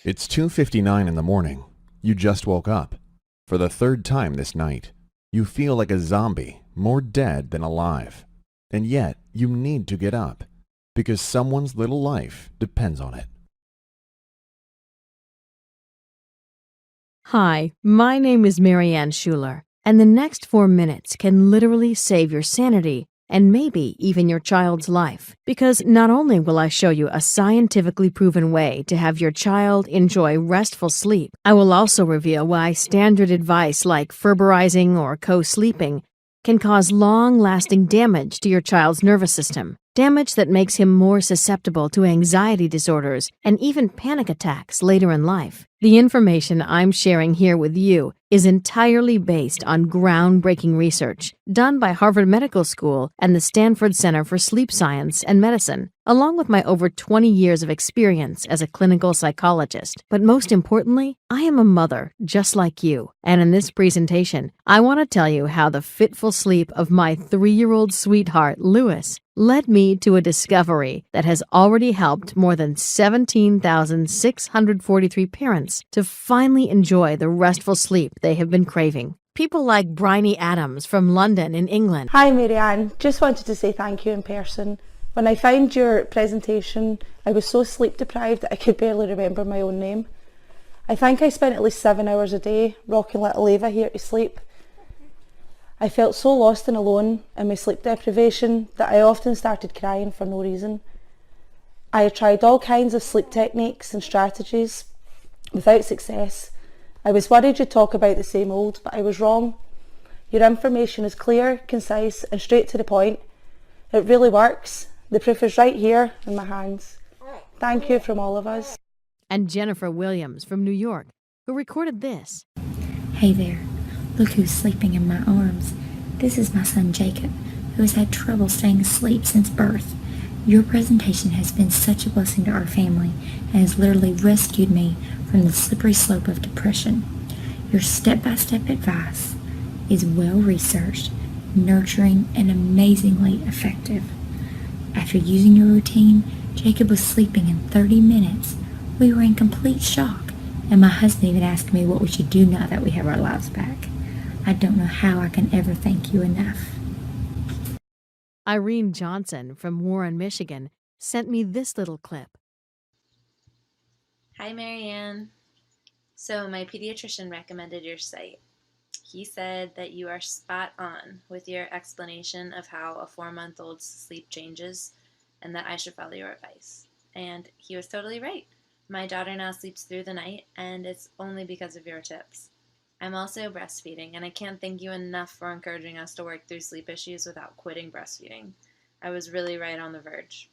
It's 2:59 in the morning. You just woke up. For the third time this night. You feel like a zombie, more dead than alive. And yet, you need to get up, because someone's little life depends on it. Hi, my name is Marianne Schuler, and the next 4 minutes can literally save your sanity and maybe even your child's life. Because not only will I show you a scientifically proven way to have your child enjoy restful sleep, I will also reveal why standard advice like Ferberizing or co-sleeping can cause long-lasting damage to your child's nervous system. Damage that makes him more susceptible to anxiety disorders and even panic attacks later in life. The information I'm sharing here with you is entirely based on groundbreaking research done by Harvard Medical School and the Stanford Center for Sleep Science and Medicine, along with my over 20 years of experience as a clinical psychologist. But most importantly, I am a mother just like you. And in this presentation, I want to tell you how the fitful sleep of my 3-year-old sweetheart, Lewis, led me to a discovery that has already helped more than 17,643 parents to finally enjoy the restful sleep they have been craving. People like Bryony Adams from London in England. Hi Marianne, just wanted to say thank you in person. When I found your presentation, I was so sleep deprived that I could barely remember my own name. I think I spent at least 7 hours a day rocking little Ava here to sleep. I felt so lost and alone in my sleep deprivation that I often started crying for no reason. I had tried all kinds of sleep techniques and strategies without success. I was worried you'd talk about the same old, but I was wrong. Your information is clear, concise and straight to the point. It really works. The proof is right here in my hands. Thank you from all of us. And Jennifer Williams from New York, who recorded this. Hey there. Look who's sleeping in my arms. This is my son Jacob, who has had trouble staying asleep since birth. Your presentation has been such a blessing to our family and has literally rescued me from the slippery slope of depression. Your step-by-step advice is well-researched, nurturing, and amazingly effective. After using your routine, Jacob was sleeping in 30 minutes. We were in complete shock, and my husband even asked me what we should do now that we have our lives back. I don't know how I can ever thank you enough. Irene Johnson from Warren, Michigan, sent me this little clip. Hi, Marianne. So my pediatrician recommended your site. He said that you are spot on with your explanation of how a 4-month-old's sleep changes and that I should follow your advice. And he was totally right. My daughter now sleeps through the night, and it's only because of your tips. I'm also breastfeeding, and I can't thank you enough for encouraging us to work through sleep issues without quitting breastfeeding. I was really right on the verge.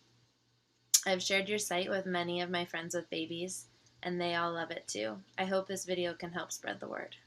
I've shared your site with many of my friends with babies, and they all love it too. I hope this video can help spread the word.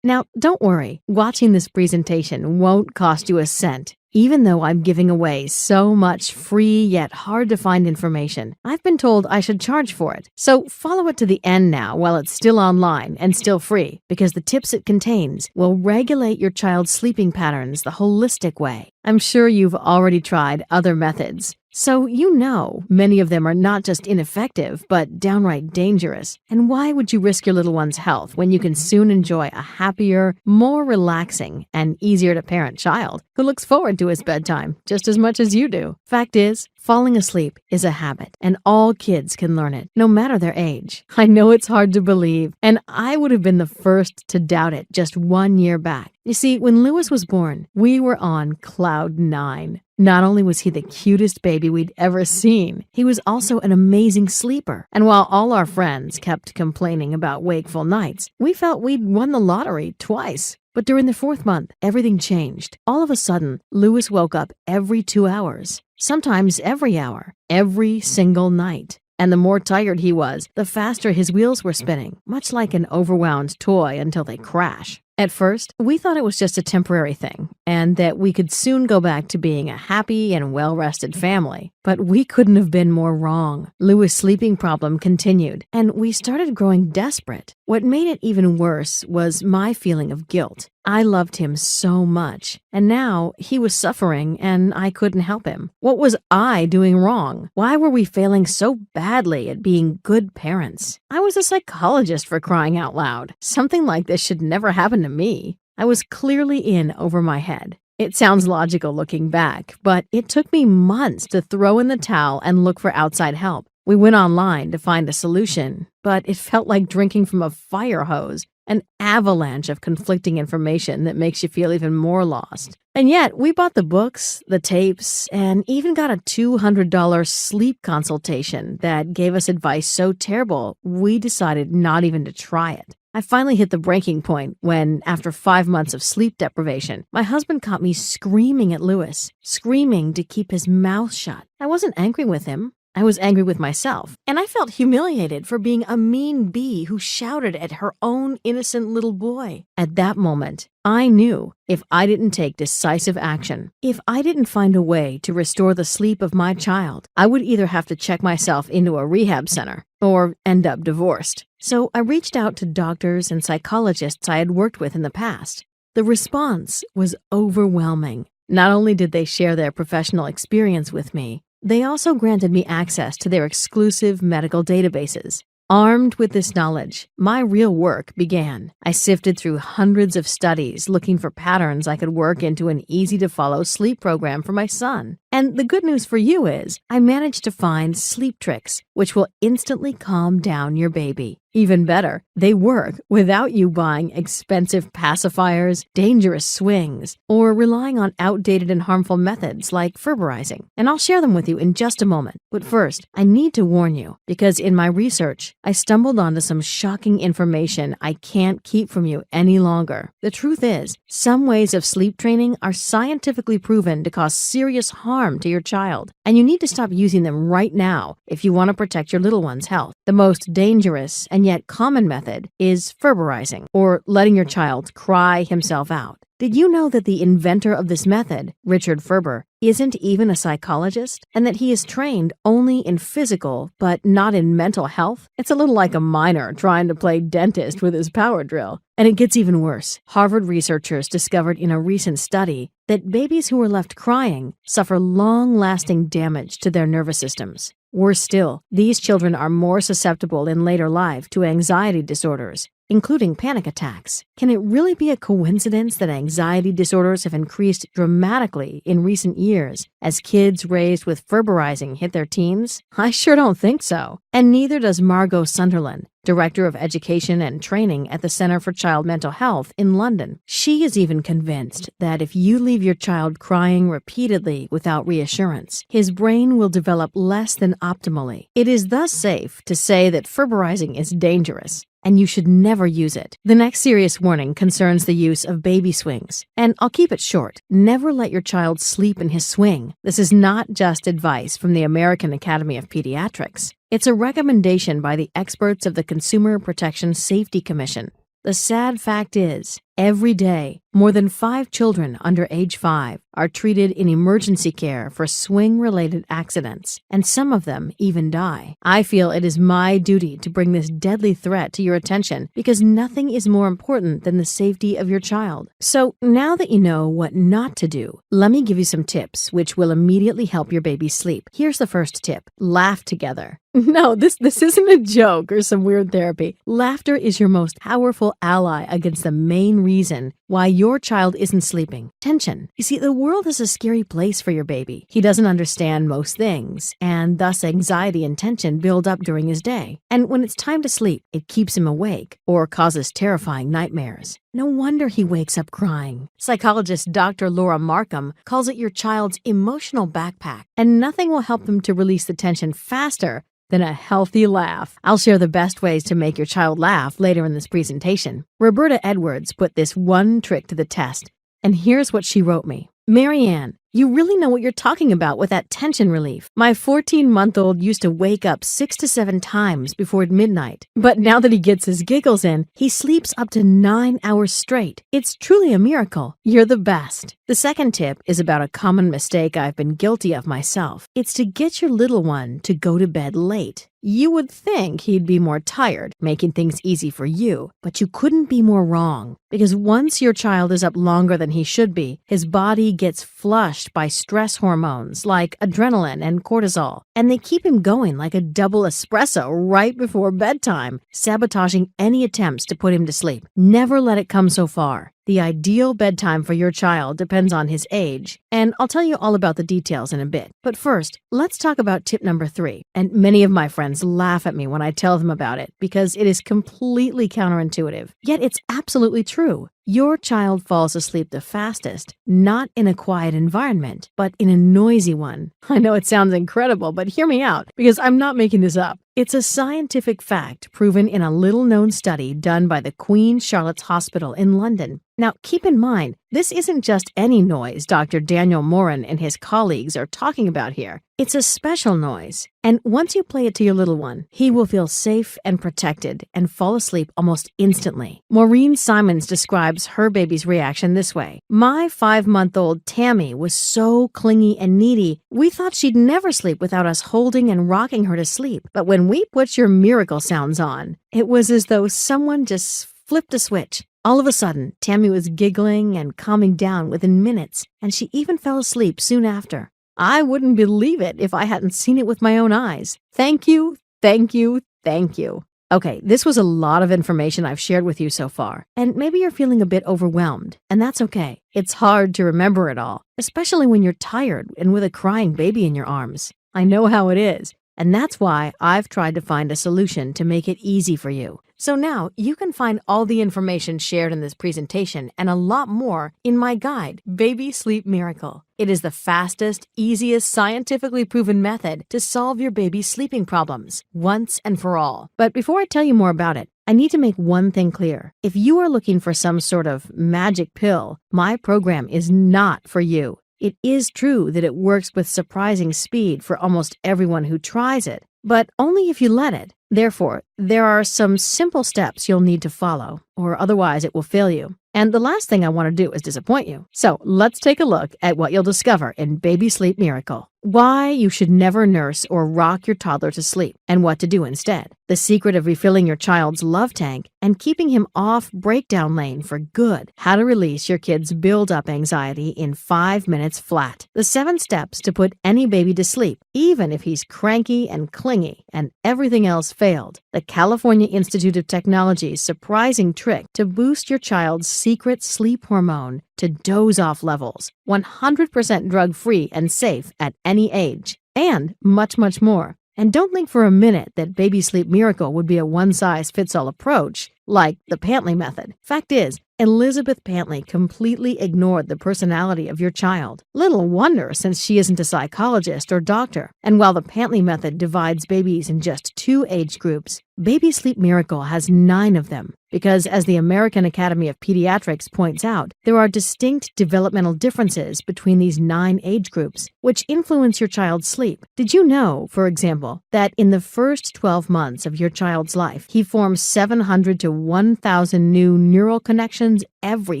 Now, don't worry. Watching this presentation won't cost you a cent. Even though I'm giving away so much free yet hard-to-find information, I've been told I should charge for it. So follow it to the end now while it's still online and still free, because the tips it contains will regulate your child's sleeping patterns the holistic way. I'm sure you've already tried other methods, so you know many of them are not just ineffective, but downright dangerous. And why would you risk your little one's health when you can soon enjoy a happier, more relaxing, and easier-to-parent child who looks forward to his bedtime just as much as you do? Fact is, falling asleep is a habit, and all kids can learn it, no matter their age. I know it's hard to believe, and I would have been the first to doubt it just 1 year back. You see, when Lewis was born, we were on cloud 9. Not only was he the cutest baby we'd ever seen, he was also an amazing sleeper. And while all our friends kept complaining about wakeful nights, we felt we'd won the lottery twice. But during the 4th month, everything changed. All of a sudden, Lewis woke up every 2 hours, sometimes every hour, every single night. And the more tired he was, the faster his wheels were spinning, much like an overwound toy until they crash. At first, we thought it was just a temporary thing, and that we could soon go back to being a happy and well-rested family. But we couldn't have been more wrong. Louis' sleeping problem continued, and we started growing desperate. What made it even worse was my feeling of guilt. I loved him so much, and now he was suffering and I couldn't help him. What was I doing wrong? Why were we failing so badly at being good parents? I was a psychologist, for crying out loud. Something like this should never happen to me. I was clearly in over my head. It sounds logical looking back, but it took me months to throw in the towel and look for outside help. We went online to find a solution, but it felt like drinking from a fire hose, an avalanche of conflicting information that makes you feel even more lost. And yet, we bought the books, the tapes, and even got a $200 sleep consultation that gave us advice so terrible, we decided not even to try it. I finally hit the breaking point when, after 5 months of sleep deprivation, my husband caught me screaming at Louis, screaming to keep his mouth shut. I wasn't angry with him. I was angry with myself, and I felt humiliated for being a mean bee who shouted at her own innocent little boy. At that moment, I knew if I didn't take decisive action, if I didn't find a way to restore the sleep of my child, I would either have to check myself into a rehab center or end up divorced. So I reached out to doctors and psychologists I had worked with in the past. The response was overwhelming. Not only did they share their professional experience with me, they also granted me access to their exclusive medical databases. Armed with this knowledge, my real work began. I sifted through hundreds of studies looking for patterns I could work into an easy-to-follow sleep program for my son. And the good news for you is, I managed to find sleep tricks, which will instantly calm down your baby. Even better, they work without you buying expensive pacifiers, dangerous swings, or relying on outdated and harmful methods like Ferberizing. And I'll share them with you in just a moment. But first, I need to warn you, because in my research, I stumbled onto some shocking information I can't keep from you any longer. The truth is, some ways of sleep training are scientifically proven to cause serious harm to your child, and you need to stop using them right now if you want to protect your little one's health. The most dangerous and yet common method is Ferberizing, or letting your child cry himself out. Did you know that the inventor of this method, Richard Ferber, isn't even a psychologist, and that he is trained only in physical but not in mental health? It's a little like a miner trying to play dentist with his power drill. And it gets even worse. Harvard researchers discovered in a recent study that babies who are left crying suffer long-lasting damage to their nervous systems. Worse still, these children are more susceptible in later life to anxiety disorders, including panic attacks. Can it really be a coincidence that anxiety disorders have increased dramatically in recent years as kids raised with Ferberizing hit their teens? I sure don't think so. And neither does Margot Sunderland, Director of Education and Training at the Center for Child Mental Health in London. She is even convinced that if you leave your child crying repeatedly without reassurance, his brain will develop less than optimally. It is thus safe to say that Ferberizing is dangerous, and you should never use it. The next serious warning concerns the use of baby swings, and I'll keep it short. Never let your child sleep in his swing. This is not just advice from the American Academy of Pediatrics. It's a recommendation by the experts of the Consumer Protection Safety Commission. The sad fact is, every day, more than 5 children under age 5 are treated in emergency care for swing-related accidents, and some of them even die. I feel it is my duty to bring this deadly threat to your attention because nothing is more important than the safety of your child. So now that you know what not to do, let me give you some tips which will immediately help your baby sleep. Here's the first tip. Laugh together. No, this isn't a joke or some weird therapy. Laughter is your most powerful ally against the main reason why your child isn't sleeping. Tension. You see, the world is a scary place for your baby. He doesn't understand most things, and thus anxiety and tension build up during his day. And when it's time to sleep, it keeps him awake or causes terrifying nightmares. No wonder he wakes up crying. Psychologist Dr. Laura Markham calls it your child's emotional backpack, and nothing will help them to release the tension faster than a healthy laugh. I'll share the best ways to make your child laugh later in this presentation. Roberta Edwards put this one trick to the test, and here's what she wrote me. Marianne, You really know what you're talking about with that tension relief. My 14-month-old used to wake up 6 to 7 times before midnight. But now that he gets his giggles in, he sleeps up to 9 hours straight. It's truly a miracle. You're the best. The second tip is about a common mistake I've been guilty of myself. It's to get your little one to go to bed late. You would think he'd be more tired, making things easy for you, but you couldn't be more wrong. Because once your child is up longer than he should be, his body gets flushed by stress hormones like adrenaline and cortisol, and they keep him going like a double espresso right before bedtime, sabotaging any attempts to put him to sleep. Never let it come so far. The ideal bedtime for your child depends on his age, and I'll tell you all about the details in a bit. But first, let's talk about tip number 3. And many of my friends laugh at me when I tell them about it because it is completely counterintuitive. Yet it's absolutely true. Your child falls asleep the fastest, not in a quiet environment, but in a noisy one. I know it sounds incredible, but hear me out, because I'm not making this up. It's a scientific fact proven in a little-known study done by the Queen Charlotte's Hospital in London. Now, keep in mind, this isn't just any noise Dr. Daniel Moran and his colleagues are talking about here. It's a special noise, and once you play it to your little one, he will feel safe and protected and fall asleep almost instantly. Maureen Simons describes her baby's reaction this way. My 5-month-old Tammy was so clingy and needy, we thought she'd never sleep without us holding and rocking her to sleep. But when we put your miracle sounds on, it was as though someone just flipped a switch. All of a sudden, Tammy was giggling and calming down within minutes, and she even fell asleep soon after. I wouldn't believe it if I hadn't seen it with my own eyes. Thank you, thank you, thank you. Okay, this was a lot of information I've shared with you so far, and maybe you're feeling a bit overwhelmed, and that's okay. It's hard to remember it all, especially when you're tired and with a crying baby in your arms. I know how it is, and that's why I've tried to find a solution to make it easy for you. So now you can find all the information shared in this presentation and a lot more in my guide, Baby Sleep Miracle. It is the fastest, easiest, scientifically proven method to solve your baby's sleeping problems once and for all. But before I tell you more about it, I need to make one thing clear. If you are looking for some sort of magic pill, my program is not for you. It is true that it works with surprising speed for almost everyone who tries it, but only if you let it. Therefore, there are some simple steps you'll need to follow, or otherwise it will fail you. And the last thing I want to do is disappoint you. So let's take a look at what you'll discover in Baby Sleep Miracle. Why you should never nurse or rock your toddler to sleep, and what to do instead. The secret of refilling your child's love tank and keeping him off breakdown lane for good. How to release your kid's build-up anxiety in 5 minutes flat. The 7 steps to put any baby to sleep, even if he's cranky and clingy and everything else failed. The California Institute of Technology's surprising trick to boost your child's secret sleep hormone to doze-off levels, 100% drug-free and safe at any age, and much, much more. And don't think for a minute that Baby Sleep Miracle would be a one-size-fits-all approach, like the Pantley method. Fact is, Elizabeth Pantley completely ignored the personality of your child. Little wonder, since she isn't a psychologist or doctor. And while the Pantley method divides babies in just 2 age groups, Baby Sleep Miracle has 9 of them. Because, as the American Academy of Pediatrics points out, there are distinct developmental differences between these 9 age groups, which influence your child's sleep. Did you know, for example, that in the first 12 months of your child's life, he forms 700 to 1,000 new neural connections every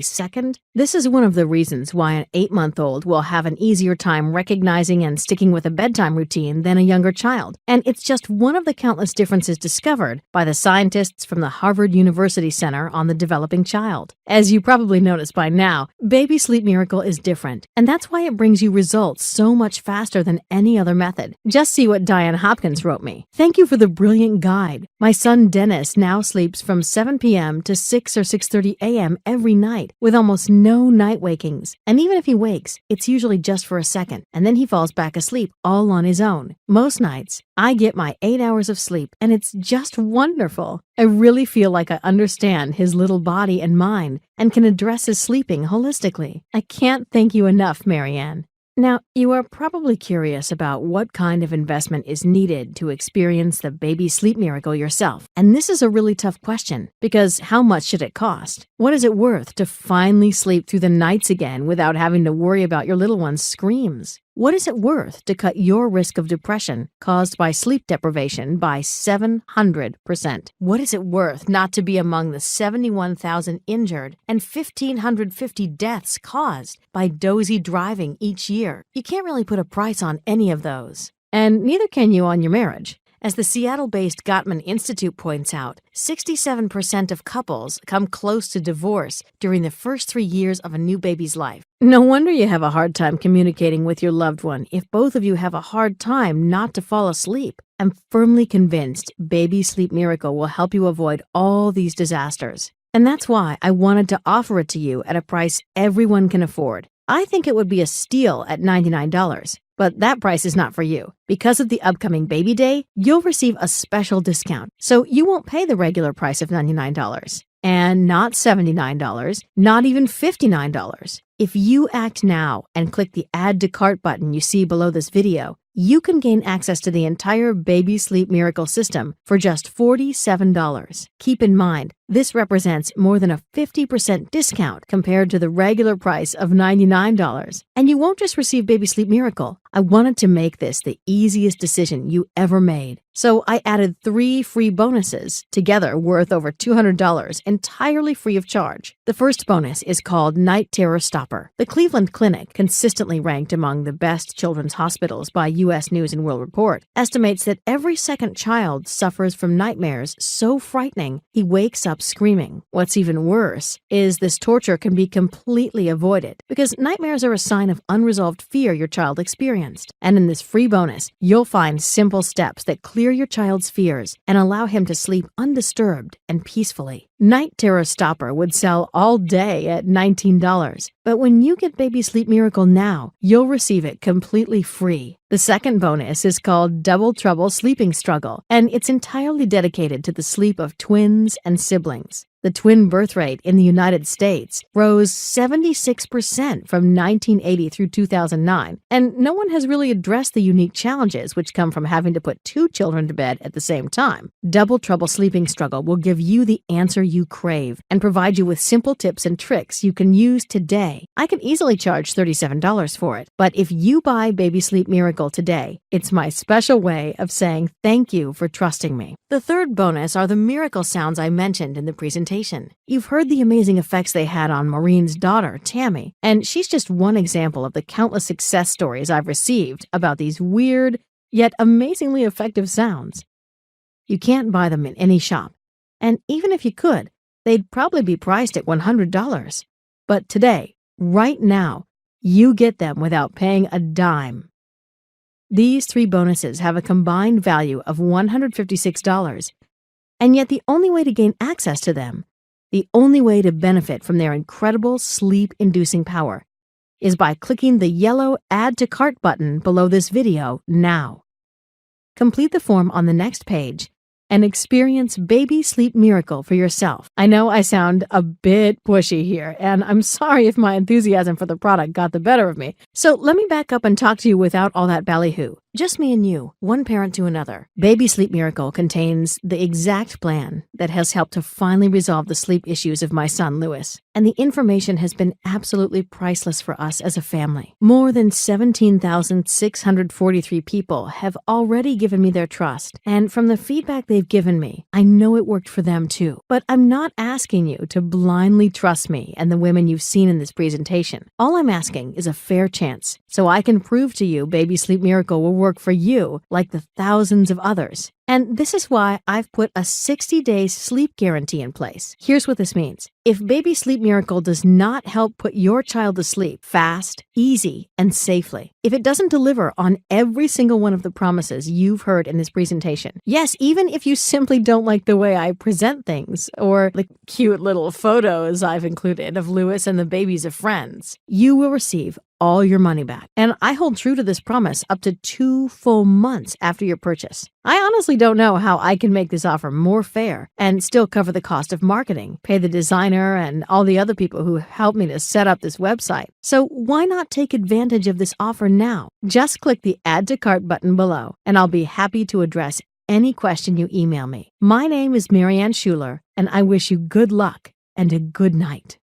second? This is one of the reasons why an 8-month-old will have an easier time recognizing and sticking with a bedtime routine than a younger child. And it's just one of the countless differences discovered by the scientists from the Harvard University Center on the Developing Child. As you probably noticed by now, Baby Sleep Miracle is different, and that's why it brings you results so much faster than any other method. Just see what Diane Hopkins wrote me. Thank you for the brilliant guide. My son Dennis now sleeps from 7 p.m. to 6 or 6:30 a.m. every night with almost no night wakings. And even if he wakes, it's usually just for a second, and then he falls back asleep all on his own. Most nights, I get my 8 hours of sleep, and it's just wonderful. I really feel like I understand his little body and mind and can address his sleeping holistically. I can't thank you enough, Marianne. Now, you are probably curious about what kind of investment is needed to experience the baby sleep miracle yourself. And this is a really tough question, because how much should it cost? What is it worth to finally sleep through the nights again without having to worry about your little one's screams? What is it worth to cut your risk of depression caused by sleep deprivation by 700%? What is it worth not to be among the 71,000 injured and 1,550 deaths caused by dozy driving each year? You can't really put a price on any of those. And neither can you on your marriage. As the Seattle-based Gottman Institute points out, 67% of couples come close to divorce during the first 3 years of a new baby's life. No wonder you have a hard time communicating with your loved one if both of you have a hard time not to fall asleep. I'm firmly convinced Baby Sleep Miracle will help you avoid all these disasters. And that's why I wanted to offer it to you at a price everyone can afford. I think it would be a steal at $99. But that price is not for you. Because of the upcoming baby day, you'll receive a special discount. So you won't pay the regular price of $99. And not $79, not even $59. If you act now and click the Add to Cart button you see below this video, you can gain access to the entire Baby Sleep Miracle system for just $47. Keep in mind, this represents more than a 50% discount compared to the regular price of $99. And you won't just receive Baby Sleep Miracle. I wanted to make this the easiest decision you ever made. So I added 3 free bonuses, together worth over $200, entirely free of charge. The first bonus is called Night Terror Stopper. The Cleveland Clinic, consistently ranked among the best children's hospitals by U.S. News and World Report, estimates that every second child suffers from nightmares so frightening he wakes up screaming. What's even worse is this torture can be completely avoided because nightmares are a sign of unresolved fear your child experienced. And in this free bonus, you'll find simple steps that clear your child's fears and allow him to sleep undisturbed and peacefully. Night Terror Stopper would sell all day at $19, but when you get Baby Sleep Miracle now, you'll receive it completely free. The second bonus is called Double Trouble Sleeping Struggle, and it's entirely dedicated to the sleep of twins and siblings. The twin birth rate in the United States rose 76% from 1980 through 2009, and no one has really addressed the unique challenges which come from having to put 2 children to bed at the same time. Double Trouble Sleeping Struggle will give you the answer you crave and provide you with simple tips and tricks you can use today. I can easily charge $37 for it, but if you buy Baby Sleep Miracle today, it's my special way of saying thank you for trusting me. The third bonus are the miracle sounds I mentioned in the presentation. You've heard the amazing effects they had on Maureen's daughter, Tammy, and she's just one example of the countless success stories I've received about these weird, yet amazingly effective sounds. You can't buy them in any shop, and even if you could, they'd probably be priced at $100. But today, right now, you get them without paying a dime. These 3 bonuses have a combined value of $156, and yet the only way to gain access to them, the only way to benefit from their incredible sleep-inducing power, is by clicking the yellow Add to Cart button below this video now. Complete the form on the next page and experience Baby Sleep Miracle for yourself. I know I sound a bit pushy here, and I'm sorry if my enthusiasm for the product got the better of me. So let me back up and talk to you without all that ballyhoo. Just me and you, one parent to another. Baby Sleep Miracle contains the exact plan that has helped to finally resolve the sleep issues of my son, Lewis. And the information has been absolutely priceless for us as a family. More than 17,643 people have already given me their trust. And from the feedback they've given me, I know it worked for them too. But I'm not asking you to blindly trust me and the women you've seen in this presentation. All I'm asking is a fair chance, so I can prove to you Baby Sleep Miracle will work for you like the thousands of others. And this is why I've put a 60-day sleep guarantee in place. Here's what this means. If Baby Sleep Miracle does not help put your child to sleep fast, easy, and safely, if it doesn't deliver on every single one of the promises you've heard in this presentation, yes, even if you simply don't like the way I present things or the cute little photos I've included of Lewis and the babies of friends, you will receive all your money back. And I hold true to this promise up to 2 full months after your purchase. I honestly don't know how I can make this offer more fair and still cover the cost of marketing, pay the designer designer and all the other people who helped me to set up this website. So why not take advantage of this offer now? Just click the Add to Cart button below, and I'll be happy to address any question you email me. My name is Marianne Schuler, and I wish you good luck and a good night.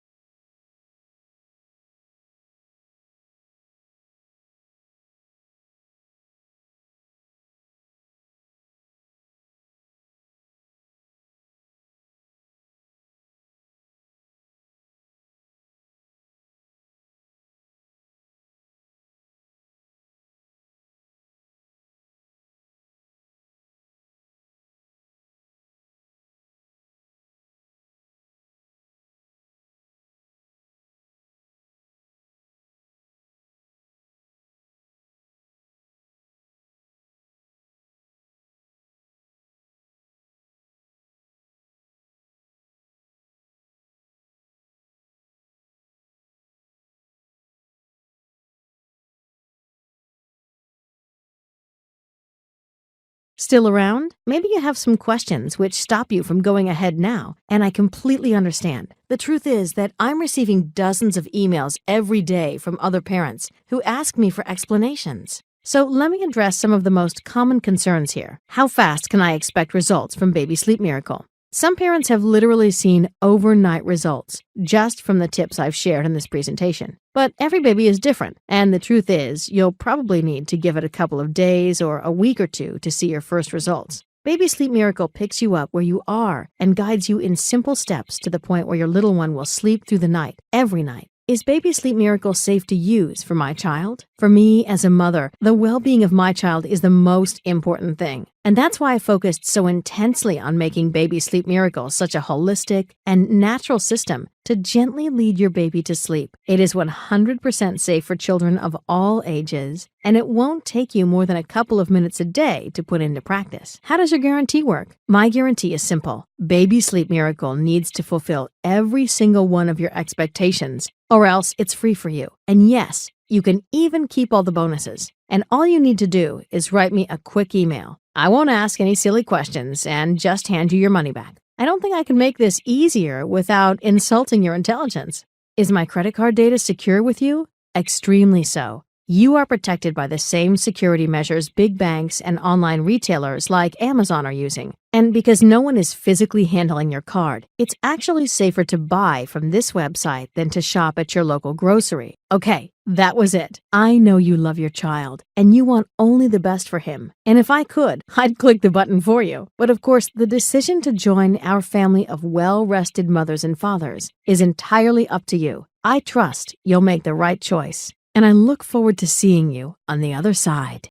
Still around? Maybe you have some questions which stop you from going ahead now, and I completely understand. The truth is that I'm receiving dozens of emails every day from other parents who ask me for explanations. So let me address some of the most common concerns here. How fast can I expect results from Baby Sleep Miracle? Some parents have literally seen overnight results just from the tips I've shared in this presentation. But every baby is different, and the truth is, you'll probably need to give it a couple of days or a week or two to see your first results. Baby Sleep Miracle picks you up where you are and guides you in simple steps to the point where your little one will sleep through the night, every night. Is Baby Sleep Miracle safe to use for my child? For me, as a mother, the well-being of my child is the most important thing. And that's why I focused so intensely on making Baby Sleep Miracle such a holistic and natural system to gently lead your baby to sleep. It is 100% safe for children of all ages, and it won't take you more than a couple of minutes a day to put into practice. How does your guarantee work? My guarantee is simple. Baby Sleep Miracle needs to fulfill every single one of your expectations, or else it's free for you. And yes, you can even keep all the bonuses. And all you need to do is write me a quick email. I won't ask any silly questions and just hand you your money back. I don't think I can make this easier without insulting your intelligence. Is my credit card data secure with you? Extremely so. You are protected by the same security measures big banks and online retailers like Amazon are using. And because no one is physically handling your card, it's actually safer to buy from this website than to shop at your local grocery. Okay, that was it. I know you love your child, and you want only the best for him. And if I could, I'd click the button for you. But of course, the decision to join our family of well-rested mothers and fathers is entirely up to you. I trust you'll make the right choice, and I look forward to seeing you on the other side.